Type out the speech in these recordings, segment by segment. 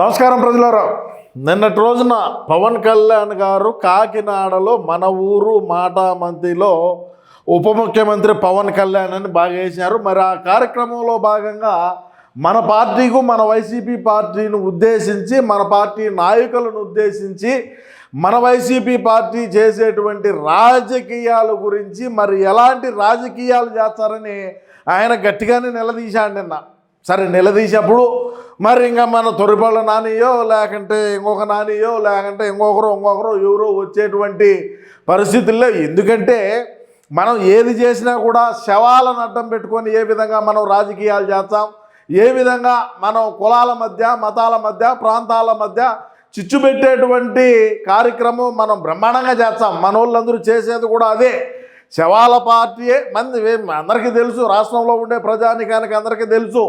నమస్కారం ప్రజలారా. నిన్నటి రోజున పవన్ కళ్యాణ్ గారు కాకినాడలో మన ఊరు మాటామంతిలో ఉప ముఖ్యమంత్రి పవన్ కళ్యాణ్ అని బాగా వేశారు. మరి ఆ కార్యక్రమంలో భాగంగా మన పార్టీకు మన వైసీపీ పార్టీని ఉద్దేశించి మన పార్టీ నాయకులను ఉద్దేశించి మన వైసీపీ పార్టీ చేసేటువంటి రాజకీయాల గురించి మరి ఎలాంటి రాజకీయాలు చేస్తారని ఆయన గట్టిగానే నిలదీశాడు నిన్న. సరే, నిలదీసినప్పుడు మరి ఇంకా మన తొరిపళ్ళ నానియో లేకంటే ఇంకొక నానియో లేకంటే ఇంకొకరు ఎవరో వచ్చేటువంటి పరిస్థితుల్లో, ఎందుకంటే మనం ఏది చేసినా కూడా శవాలను అడ్డం పెట్టుకొని ఏ విధంగా మనం రాజకీయాలు చేస్తాం, ఏ విధంగా మనం కులాల మధ్య మతాల మధ్య ప్రాంతాల మధ్య చిచ్చు పెట్టేటువంటి కార్యక్రమం మనం బ్రహ్మాండంగా చేస్తాం. మన వాళ్ళందరూ చేసేది కూడా అదే. శవాల పార్టీయే మంది అందరికీ తెలుసు, రాష్ట్రంలో ఉండే ప్రజానికానికి అందరికీ తెలుసు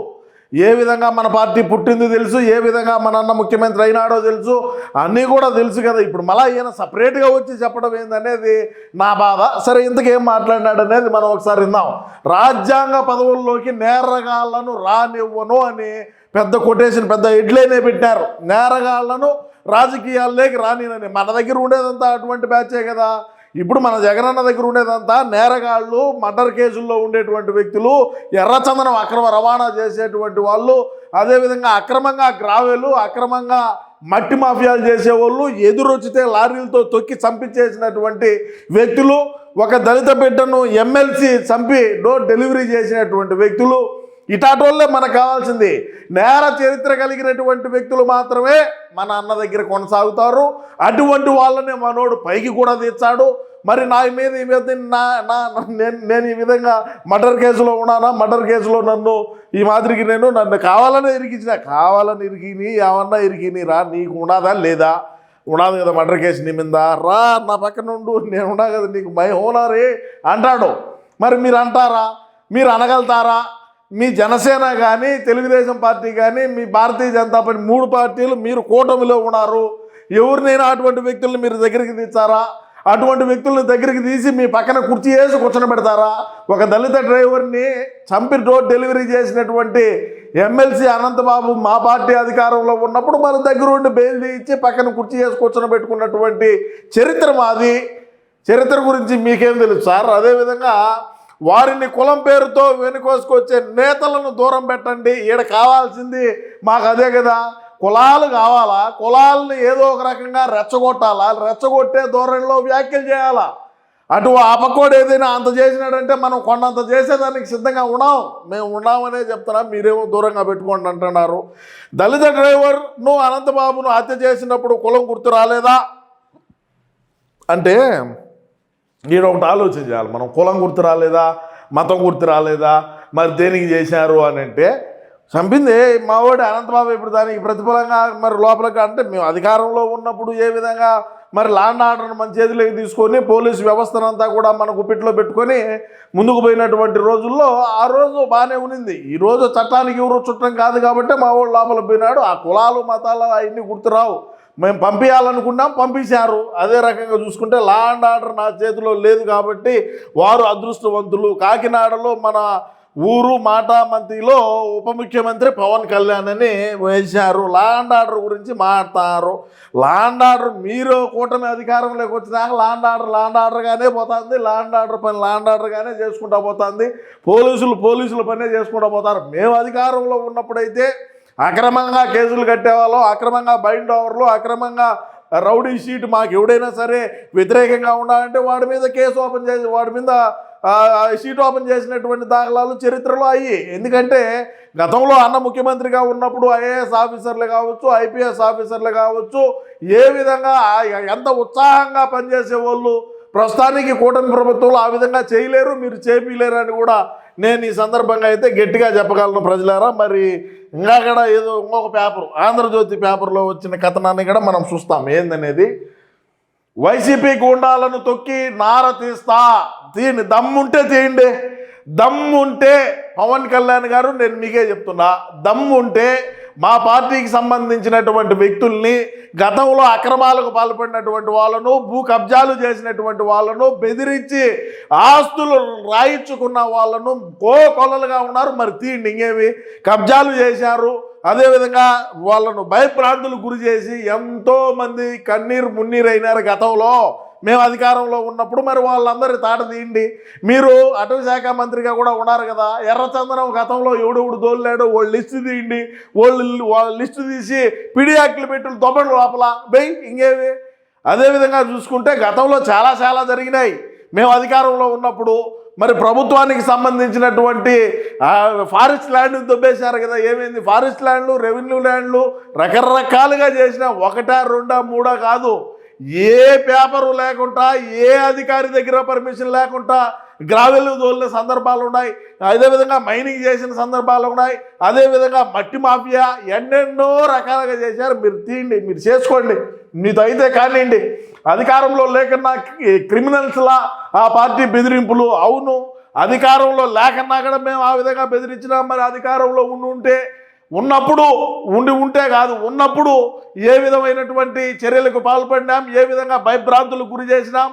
ఏ విధంగా మన పార్టీ పుట్టింది తెలుసు, ఏ విధంగా మన అన్న ముఖ్యమంత్రి అయినాడో తెలుసు, అన్నీ కూడా తెలుసు కదా. ఇప్పుడు మళ్ళీ ఈయన సపరేట్గా వచ్చి చెప్పడం ఏందనేది నా బాధ. సరే, ఇంతకేం మాట్లాడినాడు అనేది మనం ఒకసారి విందాం. రాజ్యాంగ పదవుల్లోకి నేరగాళ్లను రానివ్వను అని పెద్ద కొటేషన్, పెద్ద హెడ్లైనే పెట్టారు. నేరగాళ్లను రాజకీయాల్లోకి రానినని. మన దగ్గర ఉండేదంతా అటువంటి బ్యాచే కదా. ఇప్పుడు మన జగనన్న దగ్గర ఉండేదంతా నేరగాళ్ళు, మర్డర్ కేసుల్లో ఉండేటువంటి వ్యక్తులు, ఎర్రచందనం అక్రమ రవాణా చేసేటువంటి వాళ్ళు, అదేవిధంగా అక్రమంగా గ్రావెలు, అక్రమంగా మట్టి మాఫియాలు చేసేవాళ్ళు, ఎదురొచ్చితే లారీలతో తొక్కి చంపించేసినటువంటి వ్యక్తులు, ఒక దళిత బిడ్డను ఎమ్మెల్సీ చంపి డోర్ డెలివరీ చేసినటువంటి వ్యక్తులు, ఇటాటోళ్ళే మనకు కావాల్సింది. నేర చరిత్ర కలిగినటువంటి వ్యక్తులు మాత్రమే మన అన్న దగ్గర కొనసాగుతారు. అటువంటి వాళ్ళనే మనోడు పైకి కూడా తెచ్చాడు. మరి నా మీద నేను ఈ విధంగా మర్డర్ కేసులో ఉన్నానా, మర్డర్ కేసులో నన్ను ఈ మాదిరికి నన్ను కావాలని ఇరికిని ఏమన్నా ఇరికిని రా, నీకు ఉన్నదా లేదా? ఉన్నది కదా మర్డర్ కేసు నీ మీద, రా నా పక్కన ఉండు, నేను ఉన్నా కదా, నీకు భయం హోనారే అంటాడు. మరి మీరు అంటారా? మీరు అనగలుగుతారా? మీ జనసేన కానీ తెలుగుదేశం పార్టీ కానీ మీ భారతీయ జనతా పార్టీ 3 పార్టీలు మీరు కూటమిలో ఉన్నారు. ఎవరినైనా అటువంటి వ్యక్తులను మీరు దగ్గరికి తీస్తారా? అటువంటి వ్యక్తులను దగ్గరికి తీసి మీ పక్కన కుర్చీ వేసి కూర్చొని పెడతారా? ఒక దళిత డ్రైవర్ని చంపి డోర్ డెలివరీ చేసినటువంటి ఎమ్మెల్సీ అనంతబాబు మా పార్టీ అధికారంలో ఉన్నప్పుడు మన దగ్గర ఉండి బెయిల్ తీయించి పక్కన కుర్చీ వేసి కూర్చొని పెట్టుకున్నటువంటి చరిత్ర మాది. చరిత్ర గురించి మీకేం తెలుసు సార్? అదేవిధంగా వారిని కులం పేరుతో వెనుకోసుకొచ్చే నేతలను దూరం పెట్టండి. ఈడ కావాల్సింది మాకు అదే కదా. కులాలు కావాలా? కులాలని ఏదో ఒక రకంగా రెచ్చగొట్టాలా? రెచ్చగొట్టే ధోరణిలో వ్యాఖ్యలు చేయాలా? అటు ఆ పక్కోడు ఏదైనా అంత చేసినాడంటే మనం కొండంత చేసేదానికి సిద్ధంగా ఉన్నాం. మేము ఉన్నామనే చెప్తున్నాం, మీరేమో దూరంగా పెట్టుకోండి అంటున్నారు. దళిత డ్రైవర్ను అనంతబాబును హత్య చేసినప్పుడు కులం గుర్తు రాలేదా అంటే ఈడ ఒకటి ఆలోచన చేయాలి మనం. కులం గుర్తు రాలేదా, మతం గుర్తు రాలేదా, మరి దేనికి చేశారు అని అంటే, చంపింది మావాడు అనంతబాబు. ఇప్పుడు దానికి ప్రతిఫలంగా మరి లోపలికి అంటే మేము అధికారంలో ఉన్నప్పుడు ఏ విధంగా మరి లాండ్ ఆర్డర్ను మన చేతిలోకి తీసుకొని పోలీసు వ్యవస్థనంతా కూడా మన గుప్పిట్లో పెట్టుకొని ముందుకు పోయినటువంటి రోజుల్లో ఆ రోజు బాగానే ఉన్నింది. ఈరోజు చట్టానికి ఎవరు చుట్టం కాదు కాబట్టి మా వాడు లోపల పోయినాడు. ఆ కులాలు మతాలు అవన్నీ గుర్తురావు. మేము పంపించాలనుకున్నాం, పంపించారు. అదే రకంగా చూసుకుంటే లా అండ్ ఆర్డర్ నా చేతిలో లేదు కాబట్టి వారు అదృష్టవంతులు. కాకినాడలో మన ఊరు మాటామంతిలో ఉప ముఖ్యమంత్రి పవన్ కళ్యాణ్ అని వేశారు. లా అండ్ ఆర్డర్ గురించి మాట్లాడతారు. లా అండ్ ఆర్డర్ మీరు కూటమి అధికారంలోకి వచ్చినాక లా అండ్ ఆర్డర్గానే పోతుంది. లా అండ్ ఆర్డర్ పని లా అండ్ ఆర్డర్గానే చేసుకుంటూ పోతుంది. పోలీసుల పనే చేసుకుంటూ పోతారు. మేము అధికారంలో ఉన్నప్పుడైతే అక్రమంగా కేసులు కట్టేవాళ్ళం, అక్రమంగా బైండ్ ఓవర్లు, అక్రమంగా రౌడీ షీట్ మాకు ఎవడైనా సరే వ్యతిరేకంగా ఉండాలంటే వాడి మీద కేసు ఓపెన్ చేసి వాడి మీద షీట్ ఓపెన్ చేసినటువంటి దాఖలాలు చరిత్రలో అయ్యి. ఎందుకంటే గతంలో అన్న ముఖ్యమంత్రిగా ఉన్నప్పుడు ఐఏఎస్ ఆఫీసర్లు కావచ్చు, ఐపీఎస్ ఆఫీసర్లు కావచ్చు, ఏ విధంగా ఎంత ఉత్సాహంగా పనిచేసేవాళ్ళు. ప్రస్తుతానికి కూటమి ప్రభుత్వంలో ఆ విధంగా చేయలేరు, మీరు చేపిలేరు అని కూడా నేను ఈ సందర్భంగా అయితే గట్టిగా చెప్పగలను ప్రజలారా. మరి ఇంకా కూడా ఏదో ఇంకొక పేపర్, ఆంధ్రజ్యోతి పేపర్లో వచ్చిన కథనాన్ని కూడా మనం చూస్తాం ఏందనేది. వైసీపీ గూండాలను తొక్కి నార తీస్తా, దమ్ముంటే తీయండి. దమ్ముంటే పవన్ కళ్యాణ్ గారు, నేను మీకే చెప్తున్నా, దమ్ముంటే మా పార్టీకి సంబంధించినటువంటి వ్యక్తుల్ని, గతంలో అక్రమాలకు పాల్పడినటువంటి వాళ్ళను, భూ కబ్జాలు చేసినటువంటి వాళ్ళను, బెదిరించి ఆస్తులు రాయించుకున్న వాళ్ళను కొల్లలుగా ఉన్నారు. మరి తీయండి, ఇంకేమి కబ్జాలు చేశారు, అదేవిధంగా వాళ్ళను భయభ్రాంతులకు గురి చేసి ఎంతోమంది కన్నీరు మున్నీరు అయినారు గతంలో మేము అధికారంలో ఉన్నప్పుడు. మరి వాళ్ళందరి తాట తీయండి. మీరు అటవీ శాఖ మంత్రిగా కూడా ఉన్నారు కదా, ఎర్రచందనం గతంలో ఎవడెవడు దోల్లాడో వాళ్ళు లిస్టు తీయండి. వాళ్ళ లిస్టు తీసి పిడియాక్లు పెట్టి దొబ్బలు లోపల బెయ్ ఇంకేవి. అదేవిధంగా చూసుకుంటే గతంలో చాలా జరిగినాయి మేము అధికారంలో ఉన్నప్పుడు. మరి ప్రభుత్వానికి సంబంధించినటువంటి ఫారెస్ట్ ల్యాండ్ దొబ్బేశారు కదా, ఏమైంది? ఫారెస్ట్ ల్యాండ్లు, రెవెన్యూ ల్యాండ్లు రకరకాలుగా చేసిన, ఒకటా రెండా మూడా కాదు, ఏ పేపరు లేకుండా ఏ అధికారి దగ్గర పర్మిషన్ లేకుండా గ్రావెల్ తోలిన సందర్భాలు ఉన్నాయి. అదేవిధంగా మైనింగ్ చేసిన సందర్భాలు ఉన్నాయి. అదేవిధంగా మట్టి మాఫియా ఎన్నెన్నో రకాలుగా చేశారు. మీరు తీయండి, మీరు చేసుకోండి, మీతో అయితే కానివ్వండి. అధికారంలో లేకన్నా క్రిమినల్స్లా ఆ పార్టీ బెదిరింపులు. అవును, అధికారంలో లేకన్నా కూడా మేము ఆ విధంగా బెదిరించినాం. మరి అధికారంలో ఉంటే కాదు, ఉన్నప్పుడు ఏ విధమైనటువంటి చర్యలకు పాల్పడినాం, ఏ విధంగా భయభ్రాంతులకు గురి చేసినాం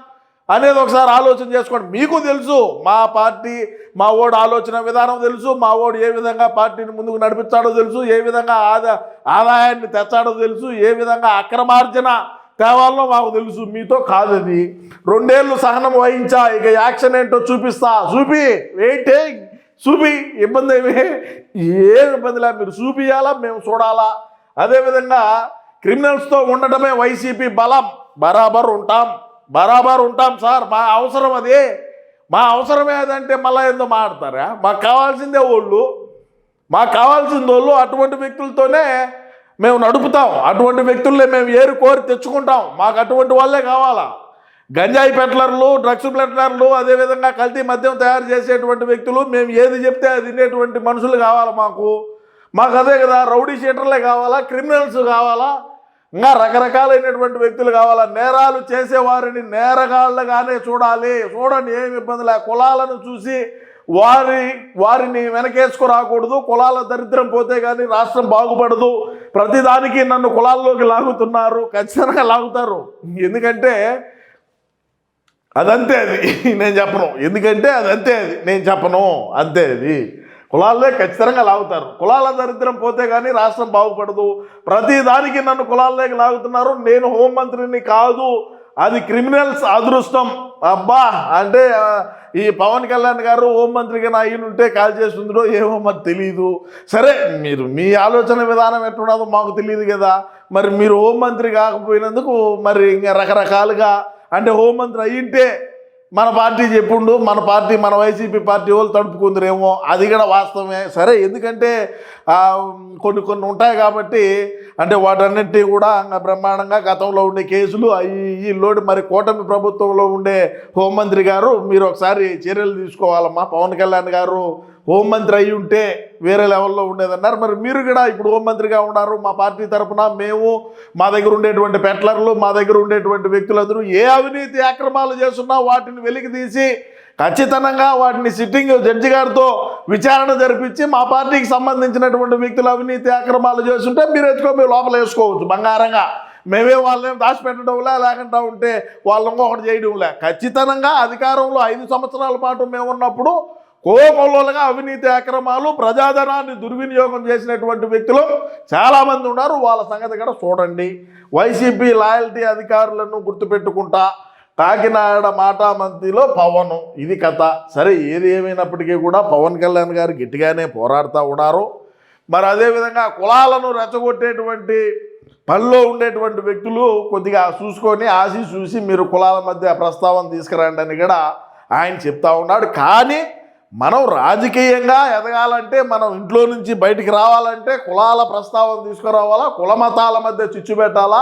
అనేది ఒకసారి ఆలోచన చేసుకోండి. మీకు తెలుసు మా పార్టీ, మా ఓడు ఆలోచన విధానం తెలుసు, మా ఓడు ఏ విధంగా పార్టీని ముందుకు నడిపించాడో తెలుసు, ఏ విధంగా ఆదాయాన్ని తెచ్చాడో తెలుసు, ఏ విధంగా అక్రమార్జన తేవాలో మాకు తెలుసు. మీతో కాదు అది. 2 ఏళ్ళు సహనం వహించా, ఇక యాక్షన్ ఏంటో చూపిస్తా. చూపి ఇబ్బంది ఏం ఇబ్బందిలే, మీరు చూపియాలా, మేము చూడాలా. అదేవిధంగా క్రిమినల్స్తో ఉండటమే వైసీపీ బలం. బరాబర్ ఉంటాం సార్, మా అవసరం అది. మా అవసరమే అదంటే మళ్ళీ ఏందో మాట్లాడతారా? మాకు కావాల్సిందే వాళ్ళు, అటువంటి వ్యక్తులతోనే మేము నడుపుతాం. అటువంటి వ్యక్తుల్ని మేము కోరి తెచ్చుకుంటాం. మాకు అటువంటి వాళ్ళే కావాలా. గంజాయి పెట్లర్లు, డ్రగ్స్ పెట్లర్లు, అదేవిధంగా కల్తీ మద్యం తయారు చేసేటువంటి వ్యక్తులు, మేము ఏది చెప్తే అది తినేటువంటి మనుషులు కావాలా మాకు అదే కదా. రౌడీ షీటర్లే కావాలా, క్రిమినల్స్ కావాలా, ఇంకా రకరకాలైనటువంటి వ్యక్తులు కావాలా. నేరాలు చేసేవారిని నేరగాళ్ళగానే చూడండి, ఏమి ఇబ్బంది లే. కులాలను చూసి వారిని వెనకేసుకురాకూడదు. కులాల దరిద్రం పోతే కానీ రాష్ట్రం బాగుపడదు. ప్రతిదానికి నన్ను కులాల్లోకి లాగుతున్నారు, ఖచ్చితంగా లాగుతారు. ఎందుకంటే అదంతే, అది నేను చెప్పను. ఎందుకంటే అదంతే, అది నేను చెప్పను, అంతే. అది కులాలే ఖచ్చితంగా లాగుతారు. కులాల దరిద్రం పోతే కానీ రాష్ట్రం బాగుపడదు. ప్రతిదానికి నన్ను కులాల్లోకి లాగుతున్నారు. నేను హోంమంత్రిని కాదు, అది క్రిమినల్స్ అదృష్టం. అబ్బా అంటే ఈ పవన్ కళ్యాణ్ గారు హోంమంత్రిగా అయ్యుంటే కాల్ చేస్తుందో ఏమో మరి తెలియదు. సరే, మీరు మీ ఆలోచన విధానం ఎట్టున్నదో మాకు తెలియదు కదా. మరి మీరు హోంమంత్రి కాకపోయినందుకు మరి ఇంకా రకరకాలుగా అంటే హోంమంత్రి అయ్యింటే మన పార్టీ చెప్పుండు, మన వైసీపీ పార్టీ వాళ్ళు తడుపుకుందరేమో, అది కూడా వాస్తవమే. సరే, ఎందుకంటే కొన్ని ఉంటాయి కాబట్టి అంటే వాటన్నింటినీ కూడా బ్రహ్మాండంగా గతంలో ఉండే కేసులు లోటు మరి కూటమి ప్రభుత్వంలో ఉండే హోంమంత్రి గారు మీరు ఒకసారి చర్యలు తీసుకోవాలమ్మా. పవన్ కళ్యాణ్ గారు హోంమంత్రి అయ్యి ఉంటే వేరే లెవెల్లో ఉండేదన్నారు. మరి మీరు కూడా ఇప్పుడు హోంమంత్రిగా ఉన్నారు. మా పార్టీ తరఫున మేము, మా దగ్గర ఉండేటువంటి పెట్లర్లు, మా దగ్గర ఉండేటువంటి వ్యక్తులందరూ ఏ అవినీతి అక్రమాలు చేస్తున్నా వాటిని వెలికి తీసి ఖచ్చితంగా వాటిని సిట్టింగ్ జడ్జి గారితో విచారణ జరిపించి మా పార్టీకి సంబంధించినటువంటి వ్యక్తులు అవినీతి అక్రమాలు చేస్తుంటే మీరు మేము లోపల వేసుకోవచ్చు బంగారంగా. మేమే వాళ్ళని దాచిపెట్టడంలే, లేకుండా ఉంటే వాళ్ళని ఒకటి చేయడంలే. ఖచ్చితంగా అధికారంలో 5 సంవత్సరాల పాటు మేము ఉన్నప్పుడు కోకొల్లలుగా అవినీతి అక్రమాలు, ప్రజాధనాన్ని దుర్వినియోగం చేసినటువంటి వ్యక్తులు చాలామంది ఉన్నారు. వాళ్ళ సంగతి కూడా చూడండి. వైసీపీ లాయల్టీ అధికారులను గుర్తుపెట్టుకుంటా కాకినాడ మాటామంతిలో పవన్, ఇది కథ. సరే, ఏది ఏమైనప్పటికీ కూడా పవన్ కళ్యాణ్ గారు గట్టిగానే పోరాడుతూ ఉన్నారు. మరి అదేవిధంగా కులాలను రెచ్చగొట్టేటువంటి పనిలో ఉండేటువంటి వ్యక్తులు కొద్దిగా చూసుకొని చూసి మీరు కులాల మధ్య ప్రస్తావన తీసుకురండి అని కూడా ఆయన చెప్తా ఉన్నాడు. కానీ మనం రాజకీయంగా ఎదగాలంటే, మనం ఇంట్లో నుంచి బయటికి రావాలంటే కులాల ప్రస్తావన తీసుకురావాలా, కుల మతాల మధ్య చిచ్చు పెట్టాలా,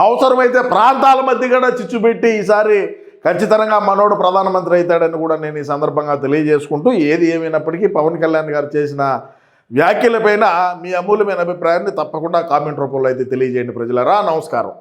అవసరమైతే ప్రాంతాల మధ్య కూడా చిచ్చు పెట్టి ఈసారి ఖచ్చితంగా మనోడు ప్రధానమంత్రి అవుతాడని కూడా నేను ఈ సందర్భంగా తెలియజేసుకుంటూ, ఏది ఏమైనప్పటికీ పవన్ కళ్యాణ్ గారు చేసిన వ్యాఖ్యలపైన మీ అమూల్యమైన అభిప్రాయాన్ని తప్పకుండా కామెంట్ రూపంలో అయితే తెలియజేయండి ప్రజలారా. నమస్కారం.